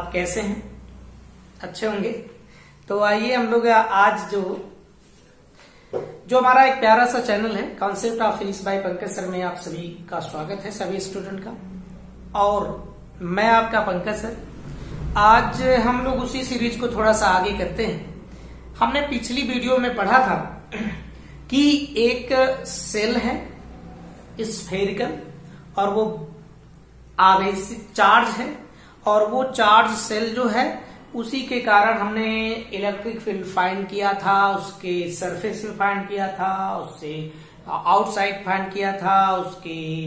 आप कैसे हैं? अच्छे होंगे। तो आइए हम लोग आज जो हमारा एक प्यारा सा चैनल है concept of physics bye Pankaj sir में आप सभी का स्वागत है, सभी स्टूडेंट का। और मैं आपका पंकज सर। आज हम लोग उसी सीरीज को थोड़ा सा आगे करते हैं। हमने पिछली वीडियो में पढ़ा था कि एक सेल है स्फेरिकल और वो आवेशित चार्ज है, और वो चार्ज सेल जो है उसी के कारण हमने इलेक्ट्रिक फील्ड फाइंड किया था, उसके सरफेस में फाइंड किया था, उससे आउटसाइड फाइंड किया था, उसके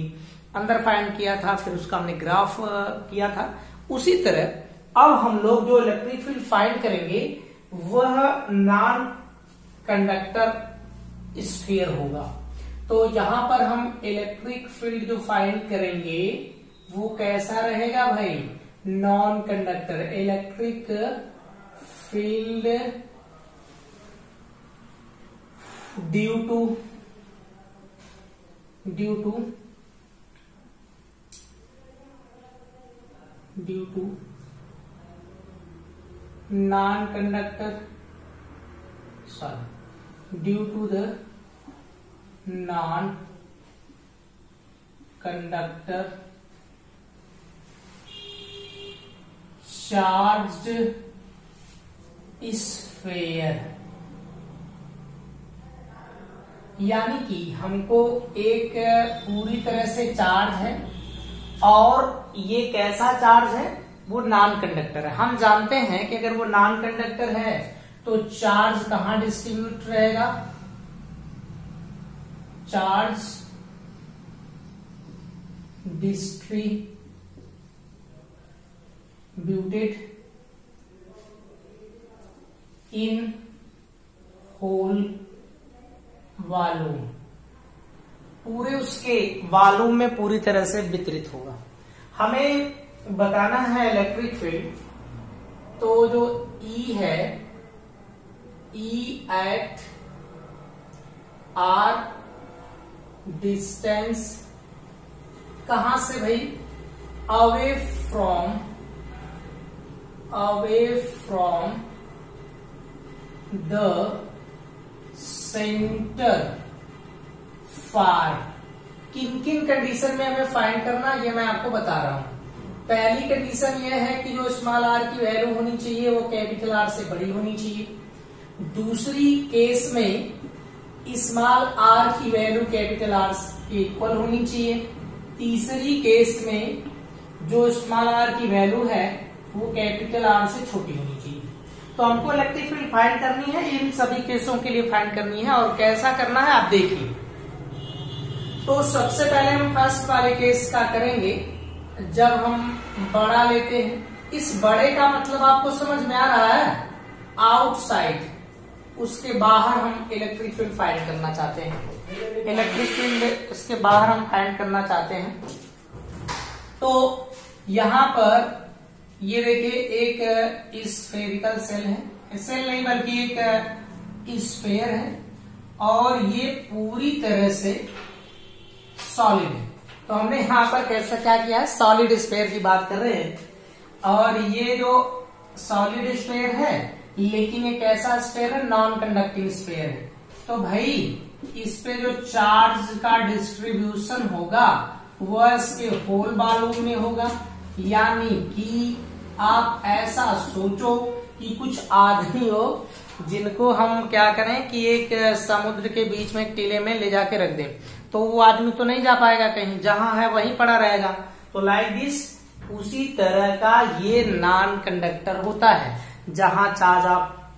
अंदर फाइंड किया था, फिर उसका हमने ग्राफ किया था। उसी तरह अब हम लोग जो इलेक्ट्रिक फील्ड फाइंड करेंगे वह नॉन कंडक्टर स्फीयर होगा। तो यहां पर हम इलेक्ट्रिक फील्ड जो फाइंड करेंगे वो कैसा रहेगा भाई? Non conductor. Electric field due to non conductor, due to the non conductor charged sphere. यानी कि हमको एक पूरी तरह से चार्ज है और ये कैसा चार्ज है? वो नॉन कंडक्टर है। हम जानते हैं कि अगर वो नॉन कंडक्टर है तो चार्ज कहां डिस्ट्रीब्यूट रहेगा? Charge distributed in whole volume. पूरे उसके वॉल्यूम में पूरी तरह से वितरित होगा। हमें बताना है इलेक्ट्रिक फील्ड, तो जो E है, E एट R डिस्टेंस कहां से भाई? अवे फ्रॉम द सेंटर फार। किन किन कंडीशन में हमें फाइंड करना ये मैं आपको बता रहा हूं। पहली कंडीशन ये है कि जो स्मॉल r की वैल्यू होनी चाहिए वो कैपिटल R से बड़ी होनी चाहिए। दूसरी केस में स्मॉल r की वैल्यू कैपिटल R के इक्वल होनी चाहिए। तीसरी केस में जो स्मॉल r की वैल्यू है वो कैपिटल R से छोटी होनी चाहिए। तो हमको इलेक्ट्रिक फील्ड फाइंड करनी है, इन सभी केसों के लिए फाइंड करनी है। और कैसा करना है आप देखिए। तो सबसे पहले हम फर्स्ट वाले केस का करेंगे, जब हम बड़ा लेते हैं। इस बड़े का मतलब आपको समझ में आ रहा है? आउटसाइड, उसके बाहर हम इलेक्ट्रिक फील्ड फाइंड करना चाहते हैं। इलेक्ट्रिक फील्ड इसके बाहर हम फाइंड करना चाहते हैं। तो यहां पर ये देखिए एक स्फेरिकल सेल है, सेल नहीं बल्कि एक स्फीयर है, और ये पूरी तरह से सॉलिड है। तो हमने यहां पर कैसा क्या किया है? सॉलिड स्फीयर की बात कर रहे हैं। और ये जो सॉलिड स्फीयर है, लेकिन ये कैसा स्फीयर है? नॉन कंडक्टिंग स्फीयर है। तो भाई इस पे जो चार्ज का डिस्ट्रीब्यूशन होगा वह इसके होल वॉल्यूम में होगा। यानी कि आप ऐसा सोचो कि कुछ आदमी हो जिनको हम क्या करें कि एक समुद्र के बीच में एक टीले में ले जाके रख दें, तो वो आदमी तो नहीं जा पाएगा कहीं, जहां है वहीं पड़ा रहेगा। तो लाइक दिस, उसी तरह का ये नॉन कंडक्टर होता है। जहां चार्ज आप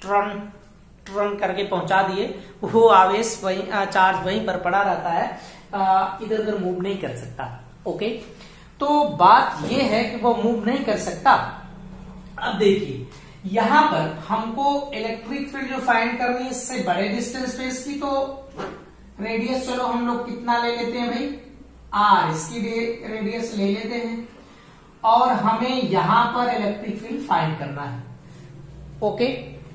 टर्न करके पहुंचा दिए, वो आवेश वहीं, चार्ज वहीं पर पड़ा रहता है, इधर उधर मूव नहीं कर सकता। ओके, तो बात ये है कि वो मूव नहीं कर सकता। अब देखिए यहां पर हमको इलेक्ट्रिक फील्ड जो फाइंड करनी है इससे बड़े डिस्टेंस पे इसकी, तो रेडियस चलो हम लोग कितना ले लेते हैं भाई? R, इसकी रेडियस ले लेते हैं। और हमें यहां पर इलेक्ट्रिक फील्ड फाइंड करना है। ओके,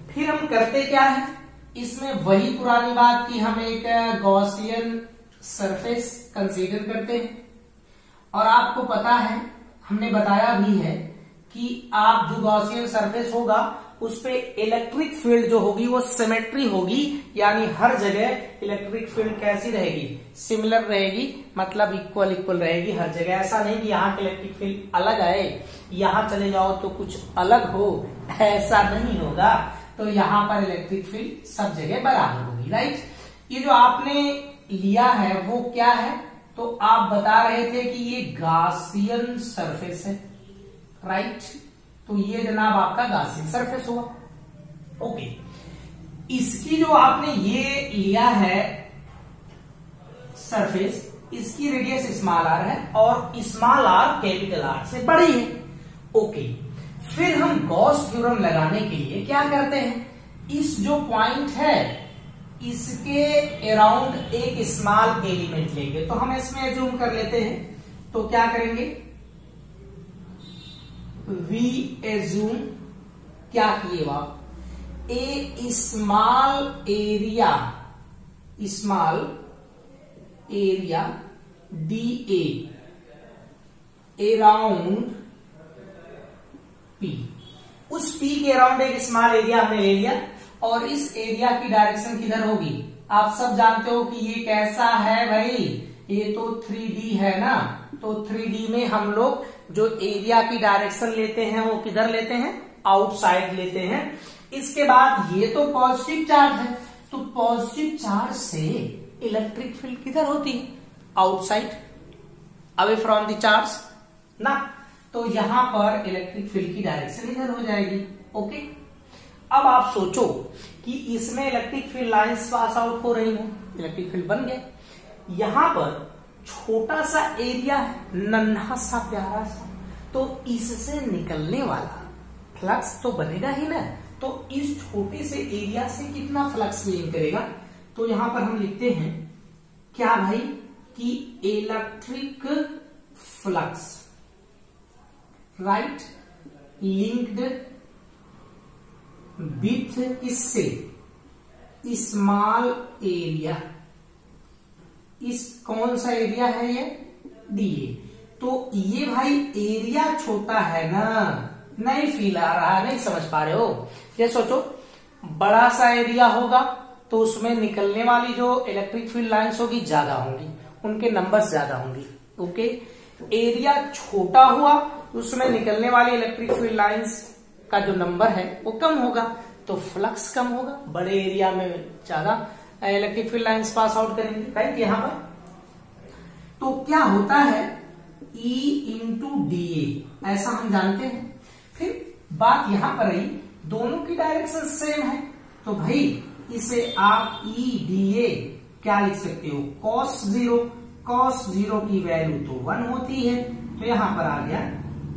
फिर हम करते क्या है? इसमें वही पुरानी बात की हम एक गॉसियन सरफेस कंसीडर करते हैं। और आपको पता है, हमने बताया भी है कि आप जो गॉसियन सरफेस होगा उस पे इलेक्ट्रिक फील्ड जो होगी वो सिमेट्री होगी, यानी हर जगह इलेक्ट्रिक फील्ड कैसी रहेगी, सिमिलर रहेगी, मतलब इक्वल इक्वल रहेगी हर जगह। ऐसा नहीं कि यहाँ की इलेक्ट्रिक फील्ड अलग आए, यहाँ चले जाओ तो कुछ अलग हो, ऐसा नहीं होगा। तो यहाँ पर इलेक्ट्रिक फील्ड सब जगह बराबर होगी, राइट। ये जो आपने लिया है वो क्या है, तो आप बता रहे थे कि ये गॉसियन सरफेस है, राइट। तो ये जनाब आपका गॉसियन सरफेस हुआ, ओके। इसकी जो आपने ये लिया है सरफेस, इसकी रेडियस स्मॉल आर है और स्मॉल आर कैपिटल आर से बड़ी है, ओके। फिर हम गॉस थ्योरम लगाने के लिए क्या करते हैं, इस जो पॉइंट है इसके अराउंड एक स्मॉल एलिमेंट लेंगे। तो हम इसमें एज्यूम कर लेते हैं, तो क्या करेंगे, वी एज्यूम, क्या किए आप, a small area D A around P. उस पी के अराउंड एक स्मॉल एरिया हमने ले लिया और इस एरिया की डायरेक्शन किधर होगी, आप सब जानते हो कि ये कैसा है भाई, ये तो 3D है ना। तो 3D में हम लोग जो एरिया की डायरेक्शन लेते हैं वो किधर लेते हैं, आउटसाइड लेते हैं। इसके बाद ये तो पॉजिटिव चार्ज है, तो पॉजिटिव चार्ज से इलेक्ट्रिक फील्ड किधर होती है, outside, away from the charge ना। तो यहां पर इलेक्ट्रिक फील्ड की डायरेक्शन इधर हो जाएगी, ओके। अब आप सोचो कि इसमें electric field lines pass out हो रही हैं, इलेक्ट्रिक फील्ड बन गए। यहां पर छोटा सा एरिया है, नन्हा सा प्यारा सा, तो इससे निकलने वाला फ्लक्स तो बनेगा ही ना। तो इस छोटे से एरिया से कितना फ्लक्स लिंक करेगा, तो यहां पर हम लिखते हैं क्या भाई, कि electric flux, right, linked with किससे, स्मॉल एरिया। इस कौन सा एरिया है ये, डीए। तो ये भाई एरिया छोटा है ना, नहीं फील आ रहा है, नहीं समझ पा रहे हो। ये सोचो बड़ा सा एरिया होगा तो उसमें निकलने वाली जो इलेक्ट्रिक फील्ड लाइंस होगी ज्यादा होंगी, उनके नंबर्स ज्यादा होंगी, ओके। एरिया छोटा हुआ उसमें निकलने वाली इलेक्ट्रिक फील्ड लाइंस का जो नंबर है वो कम होगा, तो फ्लक्स कम होगा, बड़े एरिया में ज्यादा electric field lines pass out करेंगे, राइट। यहां पर तो क्या होता है, E इंटू डी, ऐसा हम जानते हैं। फिर बात यहां पर रही, दोनों की डायरेक्शन सेम है, तो भाई इसे आप E डी क्या लिख सकते हो, cos 0। cos 0 की वैल्यू तो 1 होती है, तो यहां पर आ गया।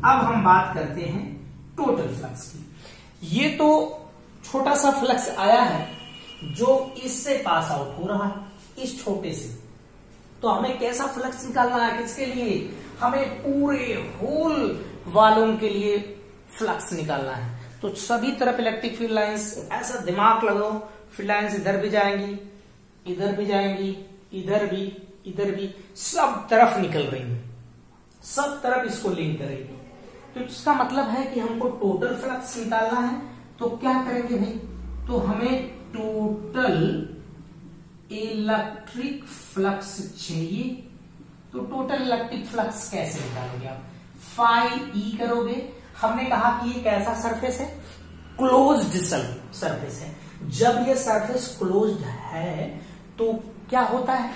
अब हम बात करते हैं टोटल फ्लक्स की। ये तो छोटा सा फ्लक्स आया है जो इससे पास आउट हो रहा है, इस छोटे से। तो हमें कैसा फ्लक्स निकालना है, किसके लिए, हमें पूरे होल वॉल्यूम के लिए फ्लक्स निकालना है। तो सभी तरफ इलेक्ट्रिक फील्ड लाइंस, ऐसा दिमाग लगाओ, फील्ड लाइंस इधर भी जाएंगी, इधर भी जाएंगी, इधर भी, इधर भी, सब तरफ निकल रही है, सब तरफ इसको लिंक करेगी। तो इसका मतलब है कि हमको टोटल फ्लक्स निकालना है, तो क्या करेंगे भाई, तो हमें टोटल इलेक्ट्रिक फ्लक्स चाहिए। तो टोटल इलेक्ट्रिक फ्लक्स कैसे निकालोगे आप, फाई ई करोगे। हमने कहा कि ये कैसा सरफेस है, क्लोज्ड सरफेस है। जब ये सरफेस क्लोज्ड है तो क्या होता है,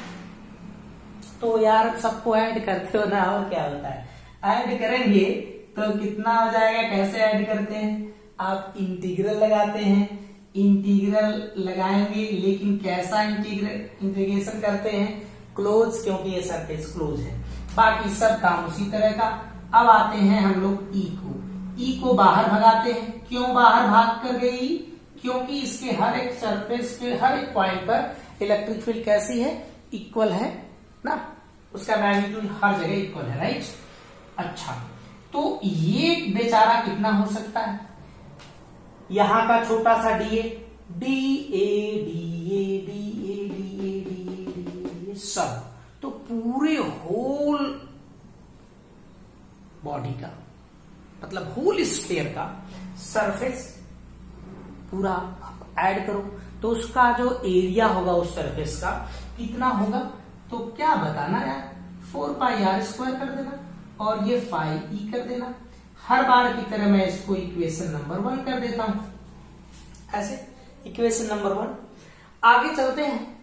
तो यार सबको ऐड करते हो ना, और क्या होता है, ऐड करेंगे तो कितना हो जाएगा, कैसे ऐड करते हैं, आप इंटीग्रल लगाते हैं, इंटीग्रल लगाएंगे, लेकिन कैसा इंटीग्रेशन करते हैं, क्लोज, क्योंकि ये सरफेस क्लोज है। बाकी सब काम उसी तरह का। अब आते हैं हम लोग ई को बाहर भगाते हैं। क्यों बाहर भाग कर गई, क्योंकि इसके हर एक सरफेस के हर एक पॉइंट पर इलेक्ट्रिक फील्ड कैसी है, इक्वल है ना, उसका मैग्नीट्यूड हर जगह इक्वल है, राइट। अच्छा, तो ये बेचारा कितना हो सकता है, यहां का छोटा सा डीए, सब, तो पूरे होल बॉडी का मतलब होल स्फीयर का सरफेस पूरा आप ऐड करो तो उसका जो एरिया होगा उस सरफेस का कितना होगा, तो क्या बताना यार, 4πr² कर देना और ये φe कर देना। हर बार की तरह मैं इसको इक्वेशन नंबर 1 कर देता हूं, ऐसे इक्वेशन नंबर 1। आगे चलते हैं।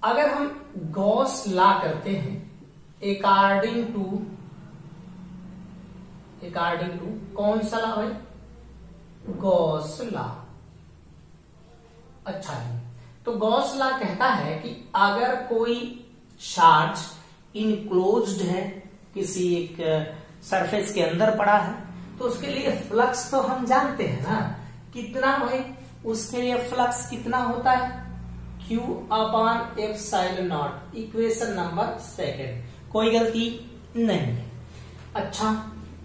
अगर हम गॉस लॉ करते हैं अकॉर्डिंग टू कौन सा लॉ भाई, गॉस लॉ। अच्छा जी, तो गॉस लॉ कहता है कि अगर कोई चार्ज इनक्लोज्ड है, किसी एक सरफेस के अंदर पड़ा है, तो उसके लिए फ्लक्स तो हम जानते हैं ना कितना भाई, उसके लिए फ्लक्स कितना होता है, Q/ε0। इक्वेशन नंबर 2, कोई गलती नहीं है। अच्छा,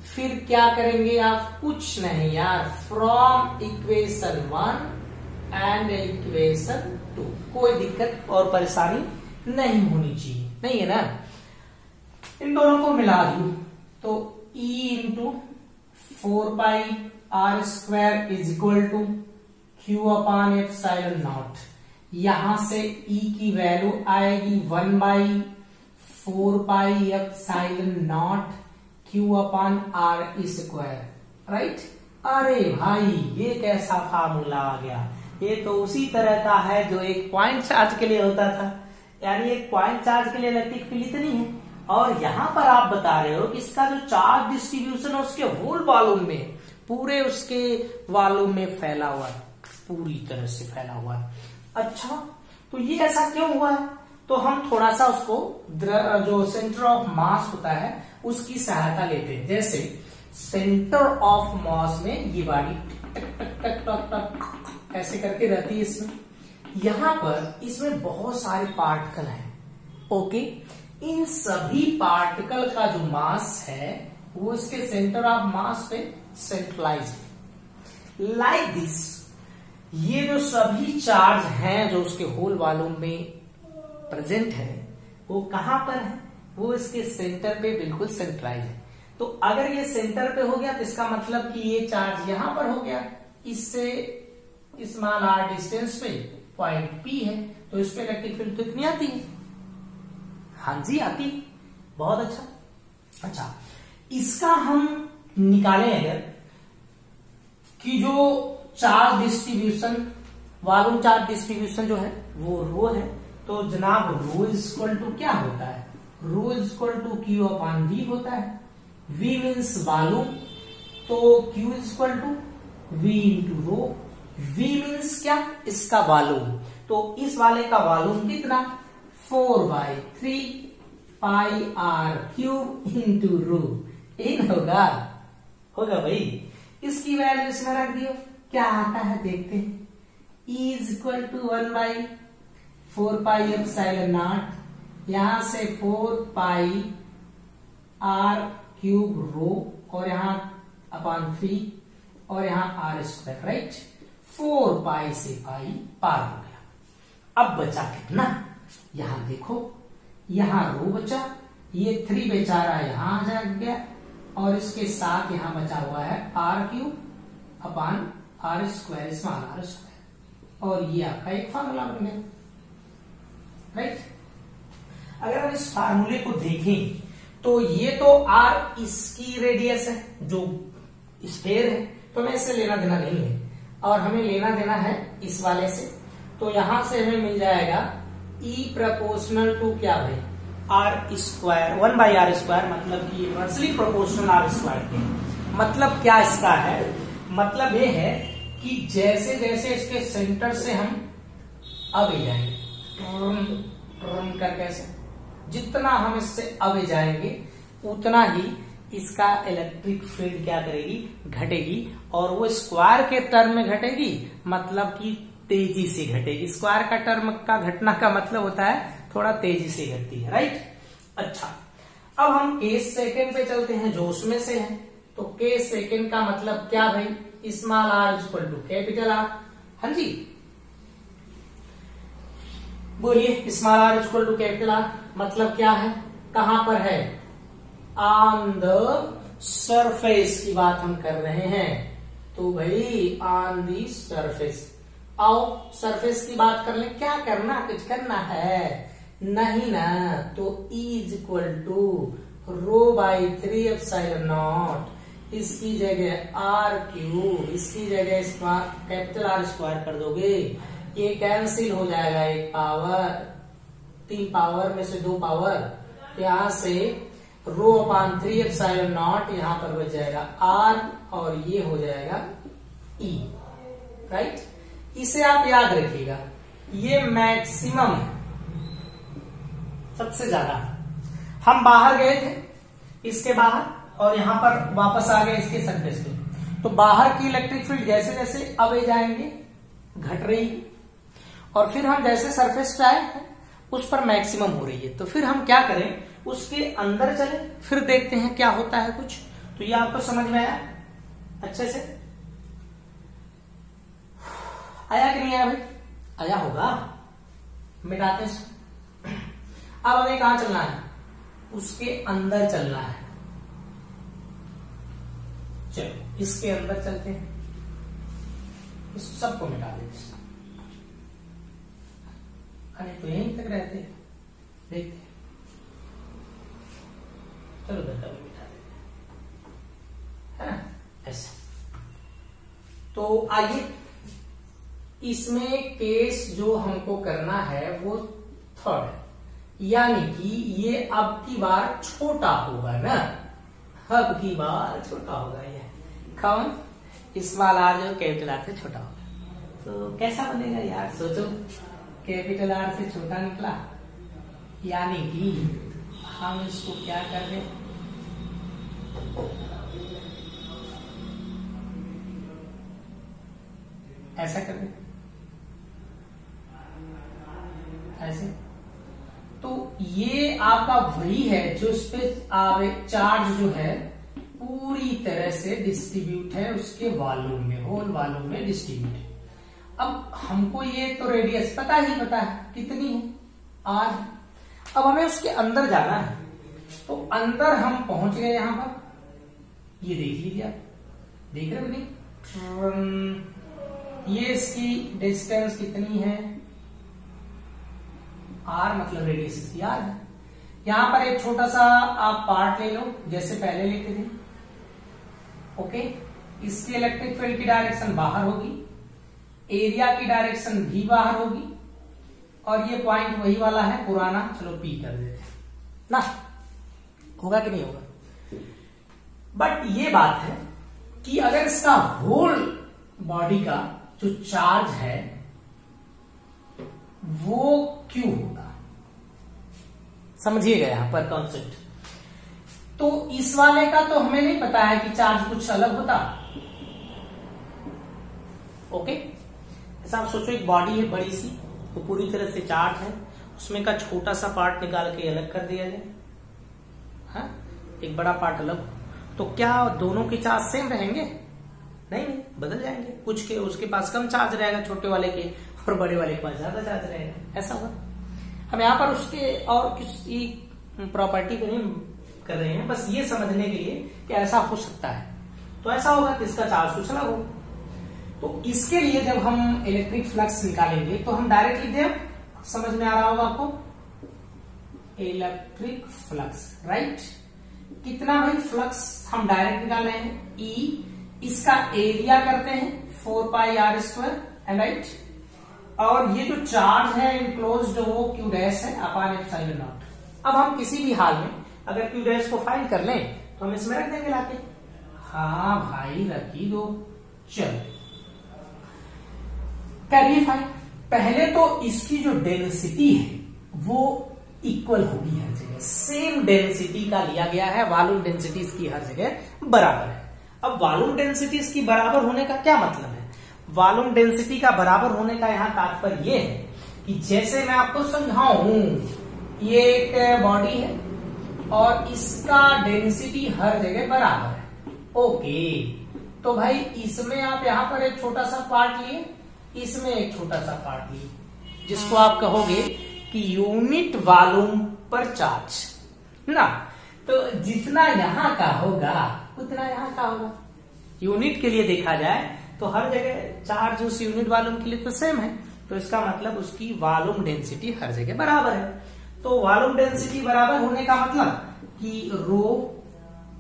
फिर क्या करेंगे आप, कुछ नहीं यार, फ्रॉम इक्वेशन 1 एंड इक्वेशन 2, कोई दिक्कत और परेशानी नहीं होनी चाहिए, नहीं है ना। इन दोनों को मिला दूं तो E into 4πr² is equal to Q/ε0। यहां से E की वैल्यू आएगी 1/4πε0 Q/r², राइट। अरे भाई ये कैसा फार्मूला आ गया, ये तो उसी तरह का है जो एक पॉइंट चार्ज के लिए होता था, यानी एक पॉइंट चार्ज के लिए इलेक्ट्रिक फील्ड इतनी है, और यहां पर आप बता रहे हो कि इसका जो चार्ज डिस्ट्रीब्यूशन है उसके होल वॉल्यूम में, पूरे उसके वॉल्यूम में फैला हुआ है, पूरी तरह से फैला हुआ है। अच्छा, तो ये ऐसा क्यों हुआ है, तो हम थोड़ा सा उसको जो सेंटर ऑफ मास होता है उसकी सहायता लेते हैं। जैसे सेंटर ऑफ मास में ये बॉडी टक टक टक टक टक ऐसे करके रहती है, इसमें यहां पर इसमें बहुत सारे पार्टिकल हैं, ओके। इन सभी पार्टिकल का जो मास है वो इसके सेंटर ऑफ मास पे सेंट्रलाइज है, लाइक दिस। ये जो सभी चार्ज हैं जो उसके होल वॉल्यूम में प्रेजेंट है, वो कहां पर है, वो इसके सेंटर पे बिल्कुल सेंट्रलाइज है। तो अगर ये सेंटर पे हो गया तो इसका मतलब कि ये चार्ज यहां पर हो गया, इससे स्मॉल r डिस्टेंस पे पॉइंट P है, तो इस पे इलेक्ट्रिक फील्ड तो कितनी आती है, हाँ जी आती, बहुत अच्छा। अच्छा, इसका हम निकालें अगर कि जो charge distribution, volume charge distribution जो है वो रो है, तो जनाब रो इज इक्वल टू क्या होता है, रो इज इक्वल टू Q/V होता है। V मीन्स वॉल्यूम, तो Q is equal to V into rho. V means क्या, इसका वॉल्यूम, तो इस वाले का वॉल्यूम कितना, 4/3πr³ इंटू रो, इन होगा भाई। इसकी वैल्यू इसमें रख दियो, क्या आता है देखते हैं। E इज इक्वल टू 1/4πε0, यहां से 4πr³ रो, और यहां /3 और यहां r², राइट। 4π से पाई पार हो गया। अब बचा कितना, यहां देखो, यहां रो बचा, ये 3 बेचारा यहां आ जा गया, और इसके साथ यहां बचा हुआ है r³/r², स्मॉल r², और ये आपका एक फार्मूला बन गया, राइट। अगर हम इस फार्मूले को देखें तो ये तो r इसकी रेडियस है जो स्फीयर है, तो मैं इससे लेना देना नहीं है, और हमें लेना देना है इस वाले से, तो यहां से हमें मिल जाएगा E प्रोपोर्शनल टू क्या भाई, r², 1/r², मतलब कि इनवर्सली प्रोपोर्शनल r² के। मतलब क्या इसका है, मतलब ये है कि जैसे जैसे इसके सेंटर से हम आगे जाएंगे करके ऐसे, जितना हम इससे आगे जाएंगे उतना ही इसका इलेक्ट्रिक फील्ड क्या करेगी, घटेगी, और वो स्क्वायर के टर्म में घटेगी, मतलब कि तेजी से घटेगी। स्क्वायर का टर्म का घटना का मतलब होता है थोड़ा तेजी से घटती है, राइट। अच्छा, अब हम केस सेकंड पे चलते हैं जो उसमें से है। तो केस सेकंड का मतलब क्या भाई, small r is equal to capital R। हाँ जी, बोलिए, small r is equal to capital R मतलब क्या है, कहां पर है, ऑन द सरफेस की बात हम कर रहे हैं, तो भाई ऑन दी सरफेस। आओ सरफेस की बात कर ले। क्या करना, कुछ करना है नहीं ना, तो E इज इक्वल टू ρ/3 इसकी जगह r3, इसकी जगह कैपिटल R स्क्वायर कर दोगे, ये कैंसिल हो जाएगा, एक पावर 3 पावर में से 2 पावर, यहां से ρ/3 यहां पर बच जाएगा r और ये हो जाएगा E, राइट। इसे आप याद रखिएगा, ये मैक्सिमम है, सबसे ज्यादा। हम बाहर गए थे इसके बाहर और यहां पर वापस आ गए इसके सरफेस पे, तो बाहर की इलेक्ट्रिक फील्ड जैसे जैसे अब जाएंगे घट रही है, और फिर हम जैसे सरफेस पे आए उस पर मैक्सिमम हो रही है, तो फिर हम क्या करें, उसके अंदर चले, फिर देखते हैं क्या होता है कुछ। तो ये आपको समझ में आया अच्छे से? आया कि नहीं आया भाई? आया होगा, मिटाते हैं। अब हमें कहां चलना है, उसके अंदर चलना है। चलो इसके अंदर चलते हैं, इस सबको मिटा देते। अरे तो यहीं तक रहते हैं, देखते हैं। चलो बेटा भी मिटा देते हैं, है ना, ऐसे। तो आइए, इसमें केस जो हमको करना है वो थर्ड है, यानी कि ये अब की बार छोटा होगा ना, अब की बार छोटा होगा। ये कौन? स्मॉल आर जो कैपिटल आर से छोटा होगा। तो कैसा बनेगा यार, सोचो, कैपिटल आर से छोटा निकला, यानी कि हम इसको क्या कर रहे, ऐसा कर रहे, ऐसे। तो ये आपका वही है जो इस पे चार्ज जो है पूरी तरह से डिस्ट्रीब्यूट है उसके वॉल्यूम में, होल वॉल्यूम में डिस्ट्रीब्यूट है। अब हमको ये तो रेडियस पता है कितनी है, r। अब हमें उसके अंदर जाना है, तो अंदर हम पहुंच गए यहां पर, ये देख लीजिए आप, देख रहे हो नहीं, ये इसकी डिस्टेंस कितनी है, r, मतलब रेडियस इसकी r है। यहां पर एक छोटा सा आप पार्ट ले लो जैसे पहले लेते थे, ओके। इसकी इलेक्ट्रिक फील्ड की डायरेक्शन बाहर होगी, एरिया की डायरेक्शन भी बाहर होगी, और ये पॉइंट वही वाला है पुराना, चलो P कर देते ना, होगा कि नहीं होगा। बट ये बात है कि अगर इसका होल बॉडी का जो चार्ज है वो Q होगा, समझिएगा यहां पर कॉन्सेप्ट। तो इस वाले का तो हमें नहीं पता है कि चार्ज कुछ अलग होता, ओके। ऐसा आप सोचो, एक बॉडी है बड़ी सी, वो पूरी तरह से चार्ज है, उसमें का छोटा सा पार्ट निकाल के अलग कर दिया जाए, हाँ, एक बड़ा पार्ट अलग, तो क्या दोनों के चार्ज सेम रहेंगे? नहीं, बदल जाएंगे। कुछ के उसके पास कम चार्ज रहेगा छोटे वाले के, और बड़े वाले के पास ज्यादा चार्ज रहेगा, ऐसा होगा। हम यहाँ पर उसके और किसी प्रॉपर्टी को नहीं कर रहे हैं, बस ये समझने के लिए कि ऐसा हो सकता है, तो ऐसा होगा कि इसका चार्ज कुछ अलग हो। तो इसके लिए जब हम इलेक्ट्रिक फ्लक्स निकालेंगे तो हम डायरेक्टली दें, समझ में आ रहा होगा आपको, इलेक्ट्रिक फ्लक्स, राइट। कितना भाई फ्लक्स हम डायरेक्ट निकाल रहे हैं, E, इसका एरिया करते हैं 4πr², राइट। और ये जो चार्ज है इनक्लोज्ड वो Q डैश है अपान ε0। अब हम किसी भी हाल में अगर Q डैश को फाइंड कर लें तो हम इसमें रख देंगे लाके, हाँ भाई रखी दो। चलो करिए फाइंड। पहले तो इसकी जो डेंसिटी है वो इक्वल होगी हर जगह, सेम डेंसिटी का लिया गया है, वॉल्यूम डेंसिटी इसकी हर जगह बराबर है। अब वॉल्यूम डेंसिटी इसकी बराबर होने का क्या मतलब है? वॉल्यूम डेंसिटी का बराबर होने का यहाँ तात्पर्य ये है कि जैसे मैं आपको समझाऊं, ये एक बॉडी है और इसका डेंसिटी हर जगह बराबर है, ओके। तो भाई इसमें आप यहाँ पर एक छोटा सा पार्ट लिए, इसमें एक छोटा सा पार्ट लिए, जिसको आप कहोगे कि यूनिट वॉल्यूम पर चार्ज ना। तो जितना यहां का होगा उतना यहाँ का होगा। यूनिट के लिए देखा जाए तो हर जगह चार्ज उस यूनिट वॉल्यूम के लिए तो सेम है, तो इसका मतलब उसकी वॉल्यूम डेंसिटी हर जगह बराबर है। तो वॉल्यूम डेंसिटी बराबर होने का मतलब कि रो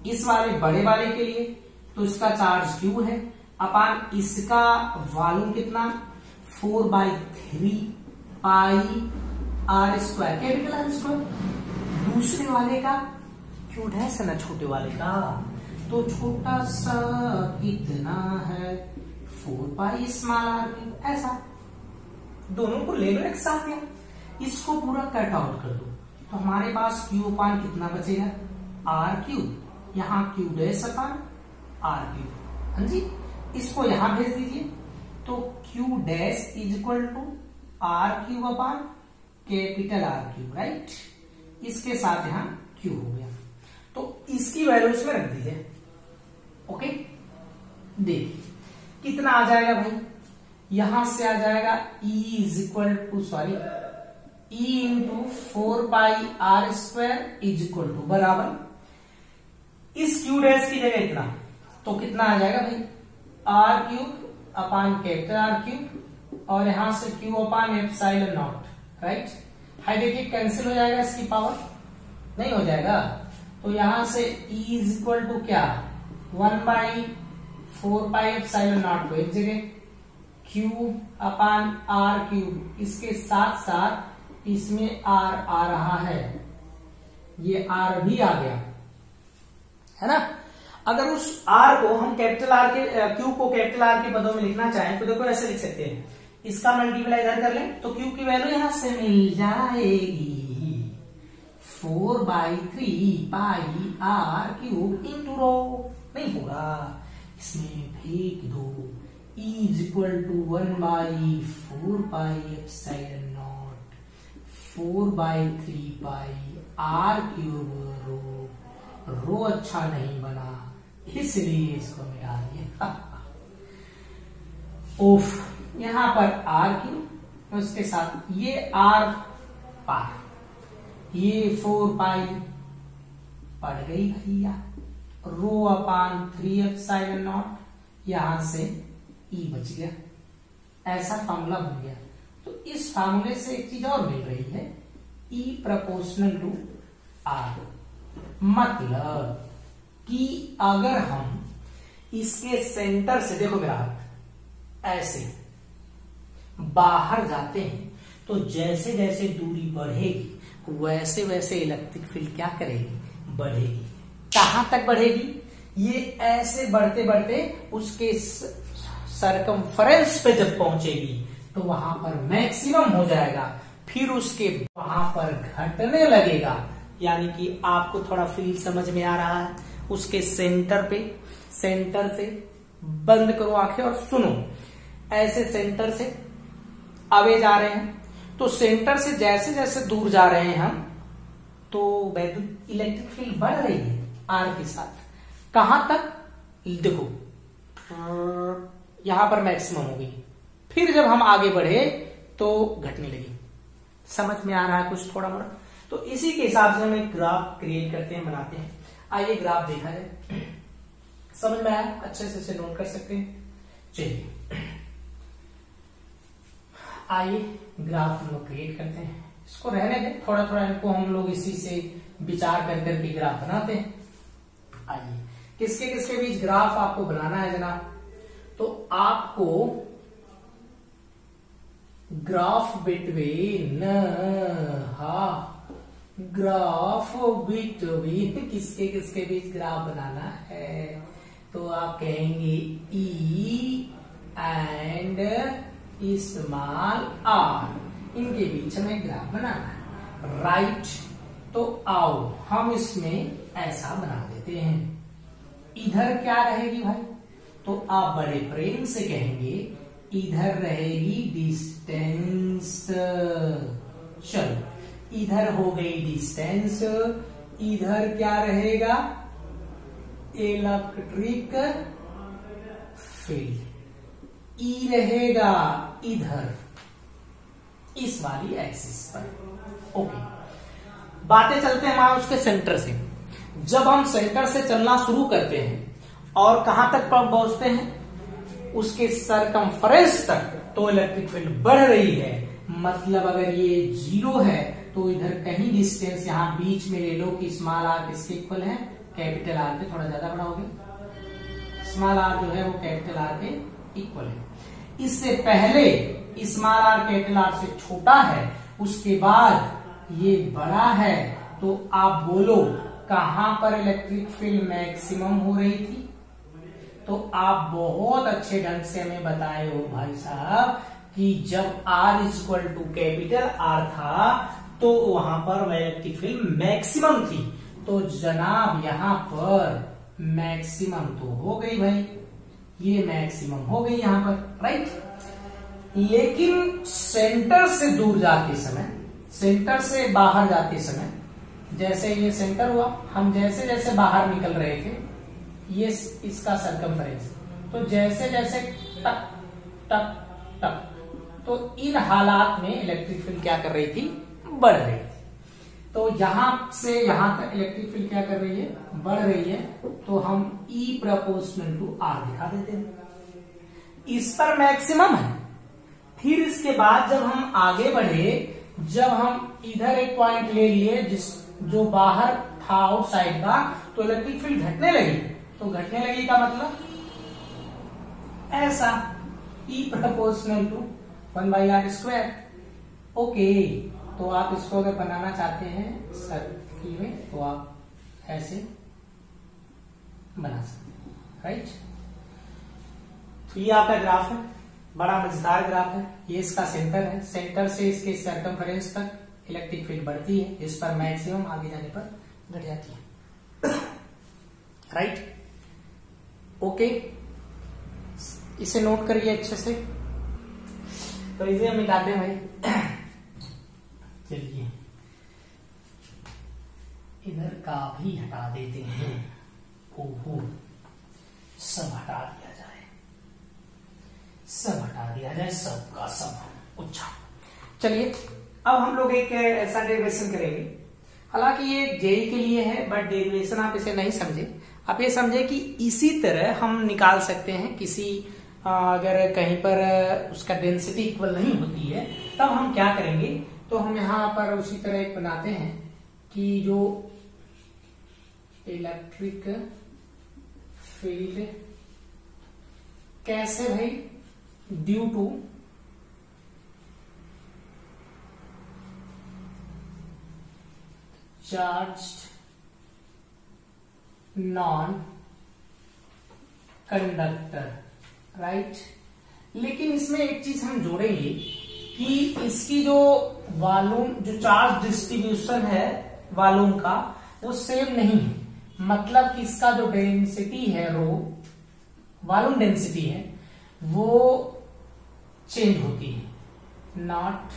इस वाले बड़े वाले के लिए तो इसका चार्ज क्यू है अपान इसका वॉल्यूम कितना 4/3 pi R square capital R square. दूसरे वाले का क्यू डैश है ना छोटे वाले का, तो छोटा सा कितना है 4 पाई स्मॉल आर क्यू। ऐसा दोनों को ले लो एक साथ या इसको पूरा कट आउट कर दो तो हमारे पास क्यू अपान कितना बचेगा आर क्यू, यहाँ Q dash upon R Q. हाँ जी, इसको यहां भेज दीजिए तो Q dash is equal to R cube upon capital R cube, right. इसके साथ यहां क्यू हो गया तो इसकी वैल्यू इसमें रख दीजिए। ओके, देखिए कितना आ जाएगा भाई, यहां से आ जाएगा E is equal to E into 4 pi R square is equal to बराबर इस क्यू डैश की जगह इतना तो कितना आ जाएगा भाई R cube upon capital R cube और यहां से Q upon epsilon naught, right. हाई देखिए कैंसिल हो जाएगा, इसकी पावर नहीं हो जाएगा तो यहां से E इज इक्वल टू क्या 1/4 पाई एप्सिलॉन नॉट को एक जगह क्यू अपान आर क्यूब, इसके साथ साथ इसमें आर आ रहा है, ये आर भी आ गया है ना। अगर उस आर को हम कैपिटल आर के क्यू को कैपिटल आर के पदों में लिखना चाहें तो देखो ऐसे लिख सकते हैं, इसका मल्टीप्लाई इधर कर लें तो क्यू की वैल्यू यहां से मिल जाएगी 4/3 pi R cube into rho. नहीं होगा, इसमें फेंक दो E is equal to 1/4 pi epsilon naught 4/3 pi R cube rho अच्छा नहीं बना इसलिए इसको मिला दिया। ओफ, यहां पर आर क्यू उसके साथ ये आर पार, ये 4 पाई पड़ गई भैया, रो अपान 3 एप्सिलॉन नॉट, यहां से E बच गया। ऐसा फॉर्मूला बन गया। तो इस फॉर्मूले से एक चीज और मिल रही है E प्रोपोर्शनल टू R, मतलब कि अगर हम इसके सेंटर से देखो मेरा हाथ ऐसे बाहर जाते हैं तो जैसे जैसे दूरी बढ़ेगी वैसे वैसे इलेक्ट्रिक फील्ड क्या करेगी बढ़ेगी। कहां तक बढ़ेगी, ये ऐसे बढ़ते बढ़ते उसके सरकमफ्रेंस पे जब पहुंचेगी तो वहां पर मैक्सिमम हो जाएगा, फिर उसके वहां पर घटने लगेगा। यानी कि आपको थोड़ा फील समझ में आ रहा है, उसके सेंटर पे, सेंटर से बंद करो आंखें और सुनो, ऐसे सेंटर से अवे जा रहे हैं तो सेंटर से जैसे जैसे दूर जा रहे हैं हम तो वैद्युत इलेक्ट्रिक फील्ड बढ़ रही है आर के साथ। कहां तक देखो, यहां पर मैक्सिमम हो गई, फिर जब हम आगे बढ़े तो घटने लगी। समझ में आ रहा है कुछ थोड़ा मोड़ा? तो इसी के हिसाब से हम एक ग्राफ क्रिएट करते हैं, बनाते हैं। आइए ग्राफ देखा जाए, समझ में आया, अच्छे से इसे नोट कर सकते हैं। चलिए आइए ग्राफ हम लोग क्रिएट करते हैं, इसको रहने दें, थोड़ा थोड़ा इनको हम लोग इसी से विचार कर करके ग्राफ बनाते हैं। आइए किसके किसके बीच ग्राफ आपको बनाना है जनाब, तो आपको ग्राफ बिटवीन ग्राफ बिटवीन किसके किसके बीच ग्राफ बनाना है, तो आप कहेंगे E एंड स्मॉल r, इनके बीच में ग्राफ बनाना है, राइट। तो आओ हम इसमें ऐसा बना देते हैं। इधर क्या रहेगी भाई, तो आप बड़े प्रेम से कहेंगे इधर रहेगी डिस्टेंस। चलो इधर हो गई डिस्टेंस, इधर क्या रहेगा इलेक्ट्रिक फील्ड, E रहेगा इधर इस वाली एक्सिस पर। ओके, बातें चलते हैं हमारे उसके सेंटर से। जब हम सेंटर से चलना शुरू करते हैं और कहां तक पहुंचते हैं, उसके सरकमफ्रेंस तक, तो इलेक्ट्रिक फील्ड बढ़ रही है। मतलब अगर ये 0 है तो इधर कहीं डिस्टेंस यहां बीच में ले लो कि स्मॉल आर किसके इक्वल है, कैपिटल आर के। थोड़ा ज्यादा बढ़ाओगे, स्मॉल आर जो है वो कैपिटल आर के इक्वल है। इससे पहले स्मॉल आर कैपिटल आर से छोटा है, उसके बाद ये बड़ा है, तो आप बोलो कहां पर इलेक्ट्रिक फील्ड मैक्सिमम हो रही थी। तो आप बहुत अच्छे ढंग से हमें बताए हो भाई साहब कि जब R equal to capital R था तो वहां पर इलेक्ट्रिक फील्ड मैक्सिमम थी। तो जनाब यहां पर मैक्सिमम तो हो गई भाई, ये मैक्सिमम हो गई यहां पर, राइट। लेकिन सेंटर से दूर जाते समय, सेंटर से बाहर जाते समय, जैसे ये सेंटर हुआ, हम जैसे जैसे बाहर निकल रहे थे, ये इसका सरकमफ्रेंस, तो जैसे जैसे टक टक टक, तो इन हालात में इलेक्ट्रिक फील्ड क्या कर रही थी, बढ़ रही थी। तो यहां से यहां तक इलेक्ट्रिक फील्ड क्या कर रही है, बढ़ रही है। तो हम E प्रोपोर्शनल टू R दिखा देते हैं, इस पर मैक्सिमम है। फिर इसके बाद जब हम आगे बढ़े, जब हम इधर एक पॉइंट ले लिए जो बाहर था आउटसाइड का, तो इलेक्ट्रिक फील्ड घटने लगी। तो घटने लगी का मतलब ऐसा, E proportional to 1/r²। Okay, तो आप इसको अगर बनाना चाहते हैं सर्किल में तो आप ऐसे बना सकते हैं, राइट। तो ये आपका ग्राफ है, बड़ा मजेदार ग्राफ है। ये इसका सेंटर है, सेंटर से इसके सरकमफ्रेंस तक इलेक्ट्रिक फील्ड बढ़ती है, इस पर मैक्सिमम, आगे जाने पर घट जाती है, राइट। ओके, इसे नोट करिए अच्छे से। तो इसे हम मिटाते हैं भाई, चलिए इधर का भी हटा देते हैं। ओहो, सब हटा दिया जाए, सब हटा दिया जाए, सब का सब। अच्छा, चलिए अब हम लोग एक ऐसा डेरिवेशन करेंगे। हालांकि ये जेई के लिए है, बट डेरिवेशन आप इसे नहीं समझे। आप ये समझे कि इसी तरह हम निकाल सकते हैं किसी, अगर कहीं पर उसका डेंसिटी इक्वल नहीं होती है, तब हम क्या करेंगे, तो हम यहां पर उसी तरह एक बनाते हैं कि जो इलेक्ट्रिक फील्ड कैसे भाई, due to charged non conductor, right. लेकिन इसमें एक चीज हम जोड़ेंगे कि इसकी जो वॉल्यूम, जो चार्ज डिस्ट्रीब्यूशन है वॉल्यूम का, वो सेम नहीं है। मतलब कि इसका जो डेंसिटी है, रो वॉल्यूम डेंसिटी है, वो चेंज होती है, नॉट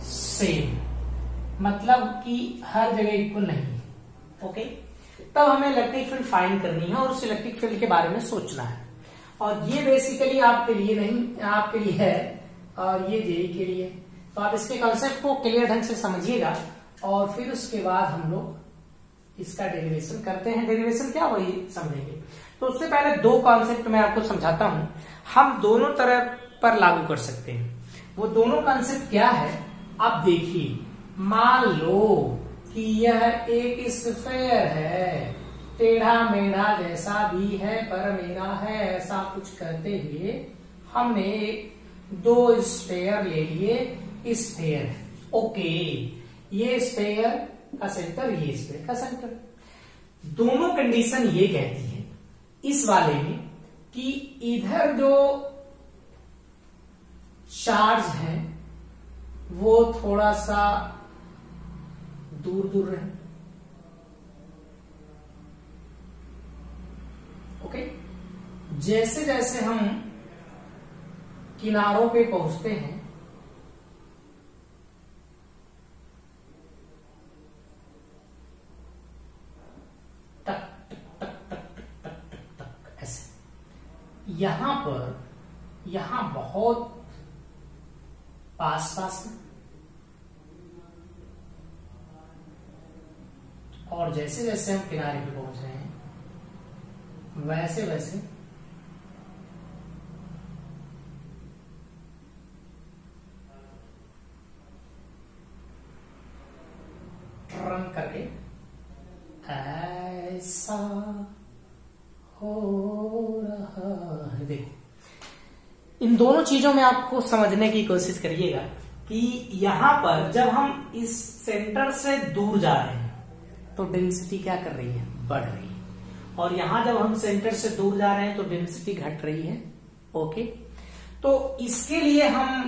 सेम। मतलब कि हर जगह इक्वल नहीं है, ओके। तब हमें इलेक्ट्रिक फील्ड फाइंड करनी है और उस इलेक्ट्रिक फील्ड के बारे में सोचना है। और ये बेसिकली आपके लिए नहीं, आपके लिए है, और ये जेई के लिए। तो आप इसके कॉन्सेप्ट को क्लियर ढंग से समझिएगा और फिर उसके बाद हम लोग इसका डेरिवेशन करते हैं। डेरिवेशन क्या, वही समझेंगे। तो उससे पहले दो कॉन्सेप्ट मैं आपको समझाता हूं, हम दोनों तरह पर लागू कर सकते हैं। वो दोनों कॉन्सेप्ट क्या है, आप देखिए। मान लो कि यह एक स्फीयर है, टेढ़ा मेढ़ा जैसा भी है पर मेरा है, ऐसा कुछ करते हुए हमने दो स्फीयर ले लिए। स्फीयर, ओके, ये स्फीयर का सेंटर, ये स्फीयर का सेंटर। दोनों कंडीशन ये कहती है इस वाले में कि इधर जो चार्ज है वो थोड़ा सा दूर दूर रहे, ओके। जैसे जैसे हम किनारों पे पहुंचते हैं, टक टक टक टक टक टक टक टक ऐसे, यहां बहुत पास में और जैसे जैसे हम किनारे पे पहुंच रहे हैं वैसे वैसे टर्न करके ऐसा हो रहा है। देखो इन दोनों चीजों में आपको समझने की कोशिश करिएगा कि यहां पर जब हम इस सेंटर से दूर जा रहे हैं तो डेंसिटी क्या कर रही है, बढ़ रही है, और यहां जब हम सेंटर से दूर जा रहे हैं तो डेंसिटी घट रही है। ओके, तो इसके लिए हम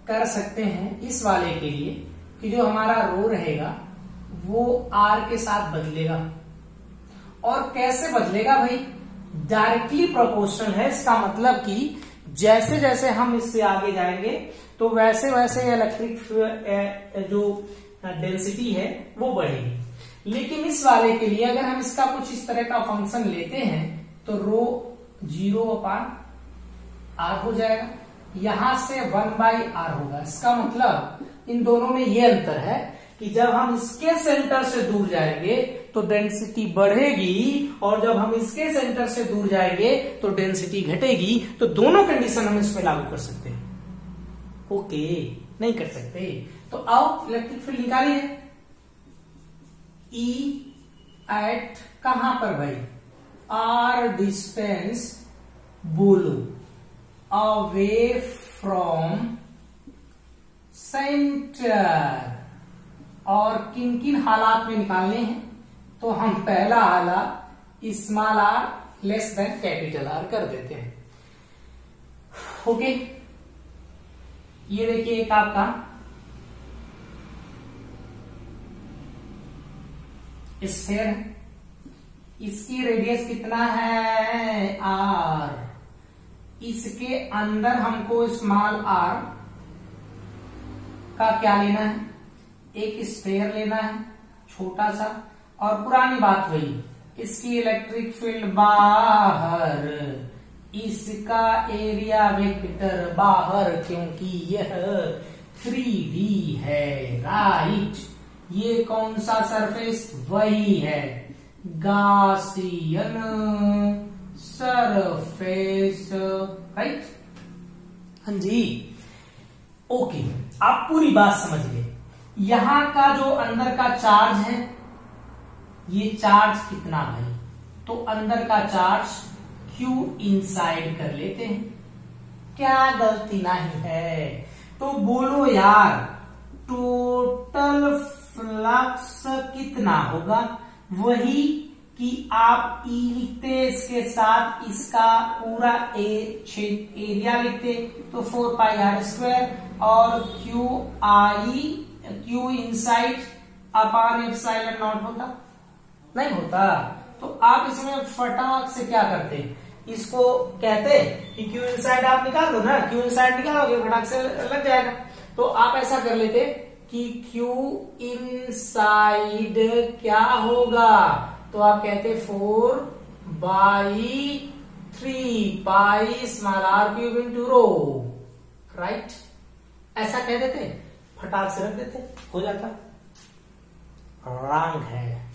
कर सकते हैं इस वाले के लिए कि जो हमारा रो रहेगा वो आर के साथ बदलेगा। और कैसे बदलेगा भाई, डायरेक्टली प्रोपोर्शनल है। इसका मतलब कि जैसे जैसे हम इससे आगे जाएंगे तो वैसे वैसे इलेक्ट्रिक जो डेंसिटी है वो बढ़ेगी। लेकिन इस वाले के लिए अगर हम इसका कुछ इस तरह का फंक्शन लेते हैं तो रो 0/r हो जाएगा, यहां से 1/r होगा। इसका मतलब इन दोनों में ये अंतर है कि जब हम इसके सेंटर से दूर जाएंगे तो डेंसिटी बढ़ेगी, और जब हम इसके सेंटर से दूर जाएंगे तो डेंसिटी घटेगी। तो दोनों कंडीशन हम इसमें लागू कर सकते हैं। ओके, नहीं कर सकते तो आओ इलेक्ट्रिक फील्ड निकालिए। E एट कहां पर भाई, R डिस्टेंस बोलो अवे फ्रॉम सेंटर। और किन किन हालात में निकालने हैं, तो हम पहला हालात small r less than capital R कर देते हैं। ओके, ये देखिए एक आपका स्फीयर है, इसकी रेडियस कितना है r, इसके अंदर हमको स्मॉल r का क्या लेना है, एक स्फीयर लेना है छोटा सा। और पुरानी बात वही, इसकी इलेक्ट्रिक फील्ड बाहर, इसका एरिया वेक्टर बाहर, क्योंकि यह 3D है, राइट। ये कौन सा सरफेस, वही है गॉसियन सरफेस, राइट। हाँ जी, ओके, आप पूरी बात समझ गए। यहां का जो अंदर का चार्ज है, ये चार्ज कितना भाई, तो अंदर का चार्ज Q इनसाइड कर लेते हैं, क्या गलती नहीं है। तो बोलो यार टोटल फ्लक्स कितना होगा, वही कि आप E लिखते इसके साथ इसका पूरा एरिया लिखते तो 4πr² और Q inside upon epsilon not होता, नहीं होता। तो आप इसमें फटाक से क्या करते, इसको कहते कि Q इनसाइड आप निकाल दो ना, Q इनसाइड निकालोगे फटाक से लग जाएगा। तो आप ऐसा कर लेते कि Q इनसाइड क्या होगा, तो आप कहते 4/3 small r³ into rho, right. ऐसा कह देते, फटाक से रख देते, हो जाता। रॉन्ग है,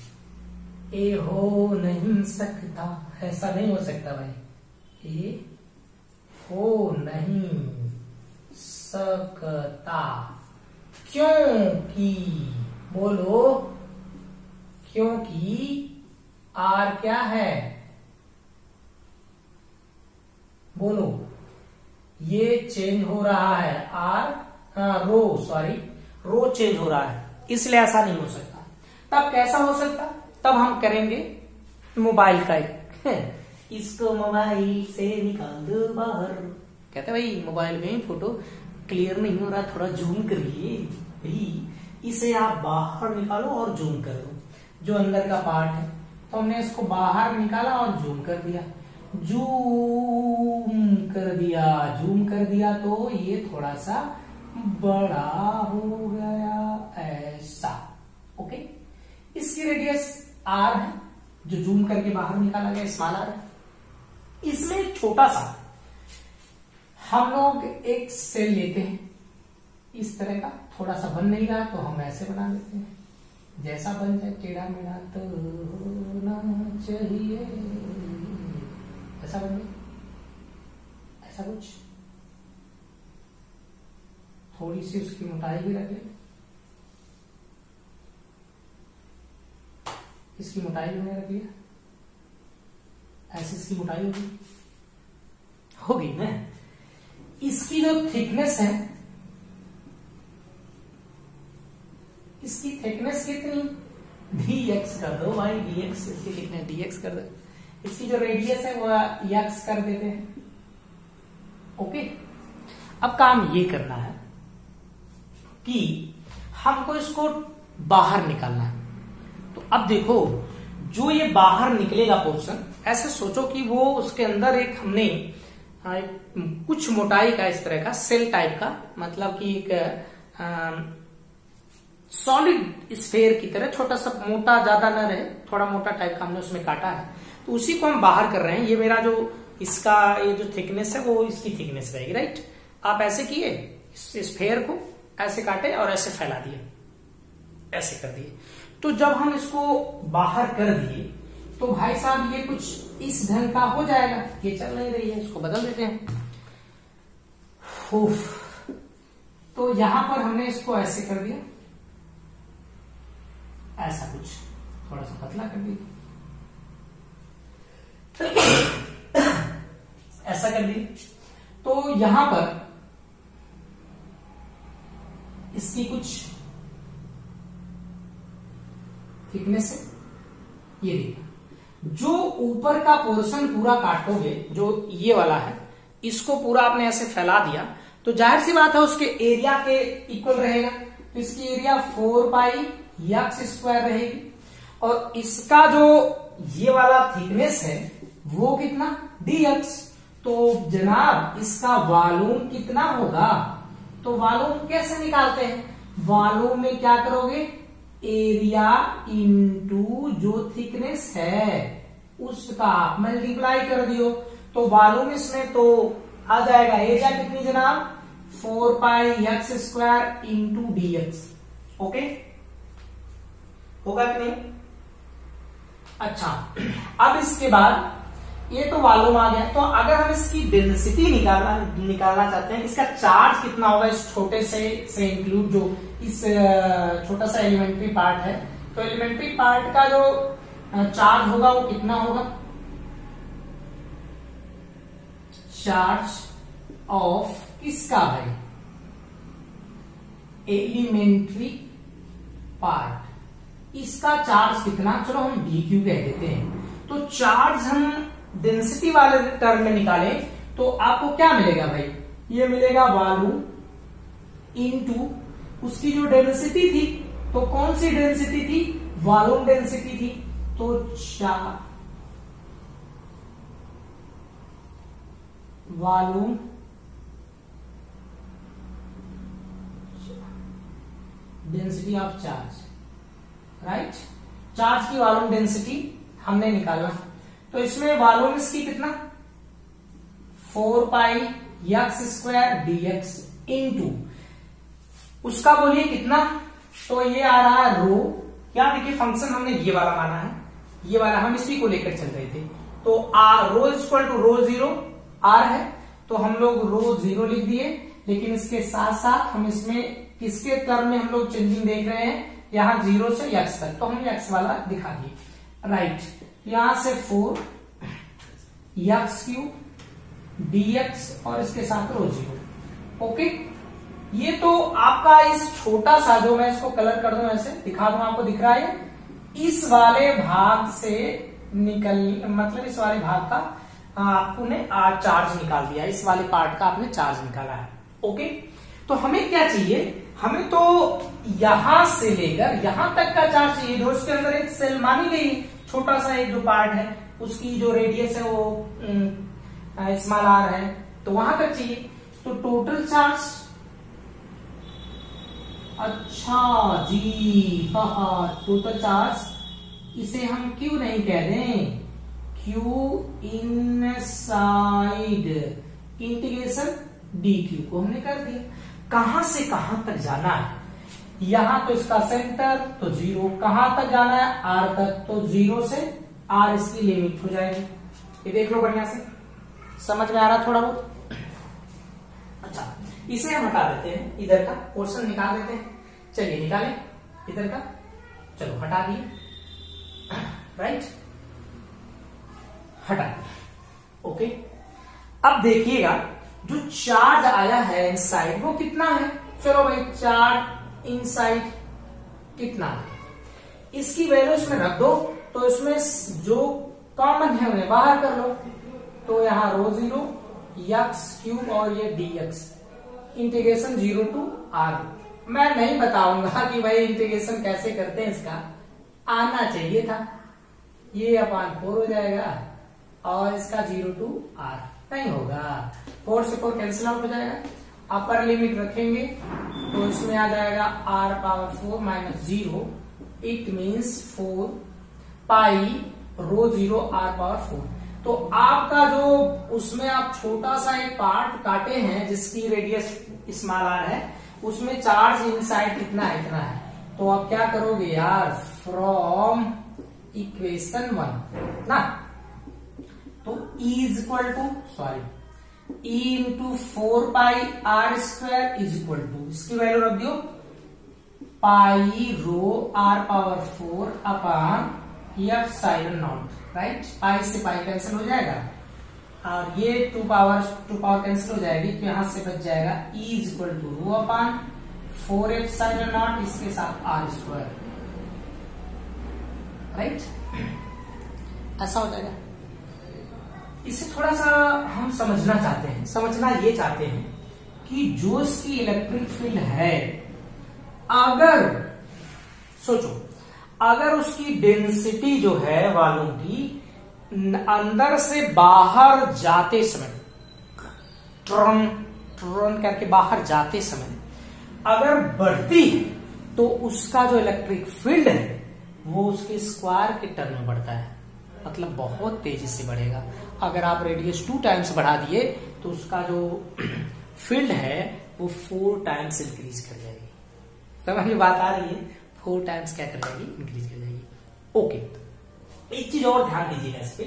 ए हो नहीं सकता, ऐसा नहीं हो सकता भाई, ए हो नहीं सकता। क्योंकि बोलो, क्योंकि R क्या है, बोलो, ये चेंज हो रहा है रो चेंज हो रहा है, इसलिए ऐसा नहीं हो सकता। तब कैसा हो सकता, तब हम करेंगे मोबाइल का इसको मोबाइल से निकाल दो बाहर, कहते भाई मोबाइल में फोटो क्लियर नहीं हो रहा, थोड़ा जूम करिए भाई, इसे आप बाहर निकालो और जूम कर दो, जो अंदर का पार्ट है। तो हमने इसको बाहर निकाला और जूम कर दिया, जूम कर दिया तो ये थोड़ा सा बड़ा हो गया, ऐसा। ओके, इसकी रेडियस r है, जो जूम करके बाहर निकाला गया स्मॉल r है। इसमें एक छोटा सा हम लोग एक सेल लेते हैं इस तरह का, थोड़ा सा बन नहीं रहा तो हम ऐसे बना लेते हैं, जैसा बन जाए टेढ़ा मेढ़ा तो होना चाहिए, ऐसा बन जाए, ऐसा कुछ। थोड़ी सी उसकी मोटाई भी रख ले, इसकी मोटाई भी मैंने रख लिया, ऐसी इसकी मोटाई होगी ना। इसकी जो थिकनेस है, इसकी थिकनेस कितनी, dx कर दो भाई, dx, इसकी थिकनेस dx कर दो। इसकी जो रेडियस है वो x कर देते हैं। ओके, अब काम ये करना है कि हमको इसको बाहर निकालना है। तो अब देखो, जो ये बाहर निकलेगा पोर्शन, ऐसे सोचो कि वो उसके अंदर एक हमने कुछ मोटाई का इस तरह का सेल टाइप का, मतलब कि एक सॉलिड स्फेयर की तरह, छोटा सा, मोटा ज्यादा न रहे, थोड़ा मोटा टाइप का हमने उसमें काटा है। तो उसी को हम बाहर कर रहे हैं। ये मेरा जो इसका ये जो थिकनेस है वो इसकी थिकनेस रहेगी, राइट। आप ऐसे किए, इस स्फेयर को ऐसे काटे और ऐसे फैला दिए, ऐसे कर दिए। तो जब हम इसको बाहर कर दिए तो भाई साहब ये कुछ इस ढंग का हो जाएगा। ये चल नहीं रही है, इसको बदल देते हैं। तो यहां पर हमने इसको ऐसे कर दिया, ऐसा कुछ थोड़ा सा पतला कर दिया, ऐसा कर दिया। तो यहां पर इसकी कुछ थिकनेस है, ये देखिए। जो ऊपर का पोर्शन पूरा काटोगे, जो ये वाला है, इसको पूरा आपने ऐसे फैला दिया, तो जाहिर सी बात है उसके एरिया के इक्वल रहेगा। तो इसकी एरिया 4 पाई x स्क्वायर रहेगी, और इसका जो ये वाला थिकनेस है वो कितना, dx। तो जनाब इसका वॉल्यूम कितना होगा, तो वॉल्यूम कैसे निकालते हैं, वॉल्यूम में क्या करोगे, एरिया इनटू जो थिकनेस है उसका मल्टीप्लाई कर दियो। तो वॉल्यूम इसमें तो आ जाएगा, एरिया कितनी जनाब, 4 पाई x square into dx। Okay, होगा कि नहीं। अच्छा, अब इसके बाद ये तो वॉल्यूम आ गया। तो अगर हम इसकी डेंसिटी निकालना चाहते हैं, इसका चार्ज कितना होगा इस छोटे से इंक्लूड, जो इस छोटा सा एलिमेंट्री पार्ट है, तो एलिमेंट्री पार्ट का जो चार्ज होगा वो कितना होगा, चार्ज ऑफ किसका भाई, एलिमेंट्री पार्ट, इसका चार्ज कितना, चलो हम dq कह देते हैं। तो चार्ज हम डेंसिटी वाले टर्म में निकाले तो आपको क्या मिलेगा भाई, ये मिलेगा वॉल्यूम इनटू उसकी जो डेंसिटी थी, तो कौन सी डेंसिटी थी, वॉल्यूम डेंसिटी थी। तो volume density of charge, right. Charge की वॉल्यूम डेंसिटी हमने निकाला, तो इसमें वॉल्यूम इसकी कितना, 4 पाई x स्क्वायर dx इंटू उसका बोलिए कितना, तो ये आ रहा है रो। क्या देखिए, फंक्शन हमने ये वाला माना है, ये वाला हम इसी को लेकर चल रहे थे। तो rho equal to row 0 r है, तो हम लोग रो 0 लिख दिए। लेकिन इसके साथ साथ हम इसमें किसके टर्म में हम लोग चेंजिंग देख रहे हैं, यहां 0 से x तक, तो हम x वाला दिखा दिए, राइट। यहां से 4 x क्यूब dx और इसके साथ रो 0। ओके, ये तो आपका इस छोटा सा, जो मैं इसको कलर कर दूं, ऐसे दिखा दूं, आपको दिख रहा है, इस वाले भाग से निकल, मतलब इस वाले भाग का आपने चार्ज निकाल दिया, इस वाले पार्ट का आपने चार्ज निकाला है। ओके, तो हमें क्या चाहिए, हमें तो यहां से लेकर यहां तक का चार्ज चाहिए, जो उसके अंदर एक सेल मानी गई, छोटा सा एक जो पार्ट है, उसकी जो रेडियस है वो स्मॉल r है, तो वहां तक चाहिए। तो टोटल चार्ज, अच्छा जी, हाँ, टोटल चार्ज, इसे हम क्यू नहीं कह दें, Q inside integration D Q को हमने कर दिया। कहां से कहां तक जाना है, यहां तो इसका सेंटर तो 0, कहां तक जाना है r तक, तो 0 से r इसकी लिमिट हो जाएगी। ये देख लो बढ़िया से, समझ में आ रहा थोड़ा बहुत। अच्छा, इसे हम हटा देते हैं, इधर का पोर्शन निकाल देते हैं। चलिए निकालें इधर का, चलो हटा दिए, राइट, हटा दिए। ओके, अब देखिएगा जो चार्ज आया है इनसाइड वो कितना है। चलो भाई, चार्ज इनसाइड कितना है, इसकी वैल्यू इसमें रख दो, तो इसमें जो कॉमन है उन्हें बाहर कर लो। तो यहाँ रो 0 एक्स क्यूब और ये dx, इंटीग्रेशन 0 to r। मैं नहीं बताऊंगा कि भाई इंटीग्रेशन कैसे करते हैं, इसका आना चाहिए था। ये अपान 4 हो जाएगा और इसका 0 to r नहीं होगा, 4 से 4 कैंसिल आउट हो जाएगा। अपर लिमिट रखेंगे तो इसमें आ जाएगा r power 4 minus 0, it means 4 pi rho 0 r power 4। तो आपका जो उसमें आप छोटा सा एक पार्ट काटे हैं जिसकी रेडियस स्मॉल r है, उसमें चार्ज इनसाइड कितना है, इतना है। तो आप क्या करोगे यार, फ्रॉम इक्वेशन 1 ना, तो E is equal to E into 4 pi r square is equal to, इसकी वैल्यू रख दियो, pi rho r power 4 upon F sign naught, right. Pi से पाई कैंसिल हो जाएगा और ये 2 पावर कैंसिल हो जाएगी, तो यहां से बच जाएगा E is equal to rho upon 4 F sine naught, इसके साथ r स्क्वायर, राइट, ऐसा हो जाएगा। इसे थोड़ा सा हम समझना चाहते हैं, समझना ये चाहते हैं कि जो इसकी इलेक्ट्रिक फील्ड है, अगर सोचो, अगर उसकी डेंसिटी जो है वालों की अंदर से बाहर जाते समय, टर्न करके बाहर जाते समय अगर बढ़ती है, तो उसका जो इलेक्ट्रिक फील्ड है वो उसके स्क्वायर के टर्म में बढ़ता है, मतलब बहुत तेजी से बढ़ेगा। अगर आप रेडियस 2 टाइम्स बढ़ा दिए तो उसका जो फील्ड है वो 4 टाइम्स इंक्रीज कर जाएगी। समझ में बात आ रही है, 4 टाइम्स क्या कर जाएगी, इंक्रीज कर जाएगी। ओके, एक चीज और ध्यान दीजिएगा इस पे,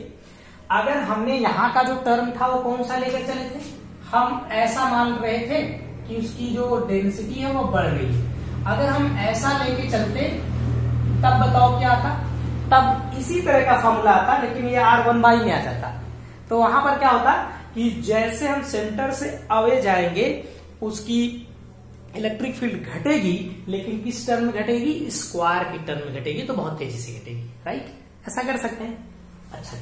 अगर हमने यहाँ का जो टर्म था वो कौन सा लेकर चले थे, हम ऐसा मान रहे थे कि उसकी जो डेंसिटी है वो बढ़ रही है। अगर हम ऐसा लेके चलते तब बताओ क्या आता, तब इसी तरह का फॉर्मूला आता, लेकिन ये r1 में आ जाता। तो वहां पर क्या होता कि जैसे हम सेंटर से अवे जाएंगे उसकी इलेक्ट्रिक फील्ड घटेगी, लेकिन किस टर्म में घटेगी, स्क्वायर की टर्म में घटेगी, तो बहुत तेजी से घटेगी, राइट। ऐसा कर सकते हैं। अच्छा,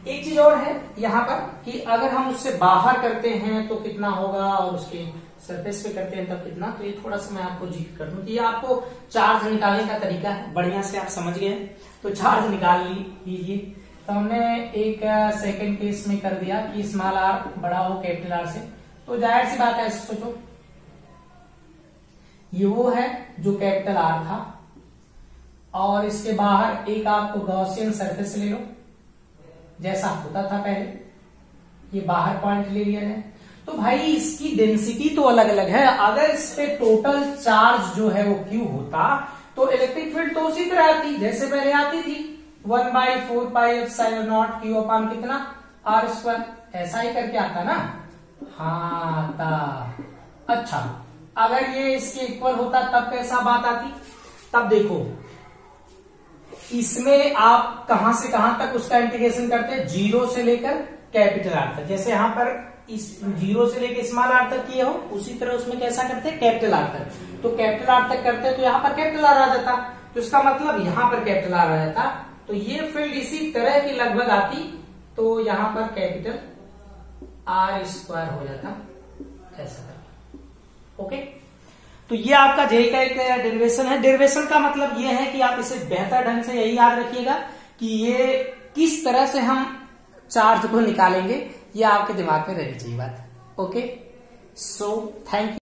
एक चीज और है यहाँ पर कि अगर हम उससे बाहर करते हैं तो कितना होगा और उसके सरफेस पे करते हैं तब कितना। तो ये थोड़ा सा मैं आपको जिक्र कर दूं कि ये आपको चार्ज निकालने का तरीका है, बढ़िया से आप समझ गए। तो चार्ज निकाल लीजिए। तो हमने एक सेकंड केस में कर दिया कि स्मॉल आर बड़ा हो कैपिटल आर से, तो जाहिर सी बात है, ऐसे सोचो ये वो है जो कैपिटल आर था और इसके बाहर एक आपको गॉसियन सरफेस ले लो जैसा होता था पहले, ये बाहर पॉइंट ले लिया जाए। तो भाई इसकी डेंसिटी तो अलग अलग है, अगर इस पे टोटल चार्ज जो है वो Q होता तो इलेक्ट्रिक फील्ड तो उसी तरह आती जैसे पहले आती थी, 1/4 पाई एप्सिलॉन नॉट Q अपान कितना R स्क्वायर, ऐसा ही करके आता ना। हाँ आता। अच्छा, अगर ये इसके इक्वल होता तब कैसा बात आती, तब देखो इसमें आप कहां से कहां तक उसका इंटीग्रेशन करते हैं, 0 से लेकर कैपिटल आर तक। जैसे यहां पर इस 0 से लेकर स्मॉल आर तक किए हो, उसी तरह उसमें कैसा करते हैं, कैपिटल आर तक। तो कैपिटल आर तक करते तो यहां पर कैपिटल आर आ जाता, तो इसका मतलब यहां पर कैपिटल आर आ जाता, तो ये फील्ड इसी तरह की लगभग आती, तो यहां पर कैपिटल आर स्क्वायर हो जाता, ऐसा करके। ओके, तो ये आपका जे का एक डेरिवेशन है। डेरिवेशन का मतलब ये है कि आप इसे बेहतर ढंग से यही याद रखिएगा कि ये किस तरह से हम चार्ज को निकालेंगे, ये आपके दिमाग में रहनी चाहिए बात। Okay, so thank you.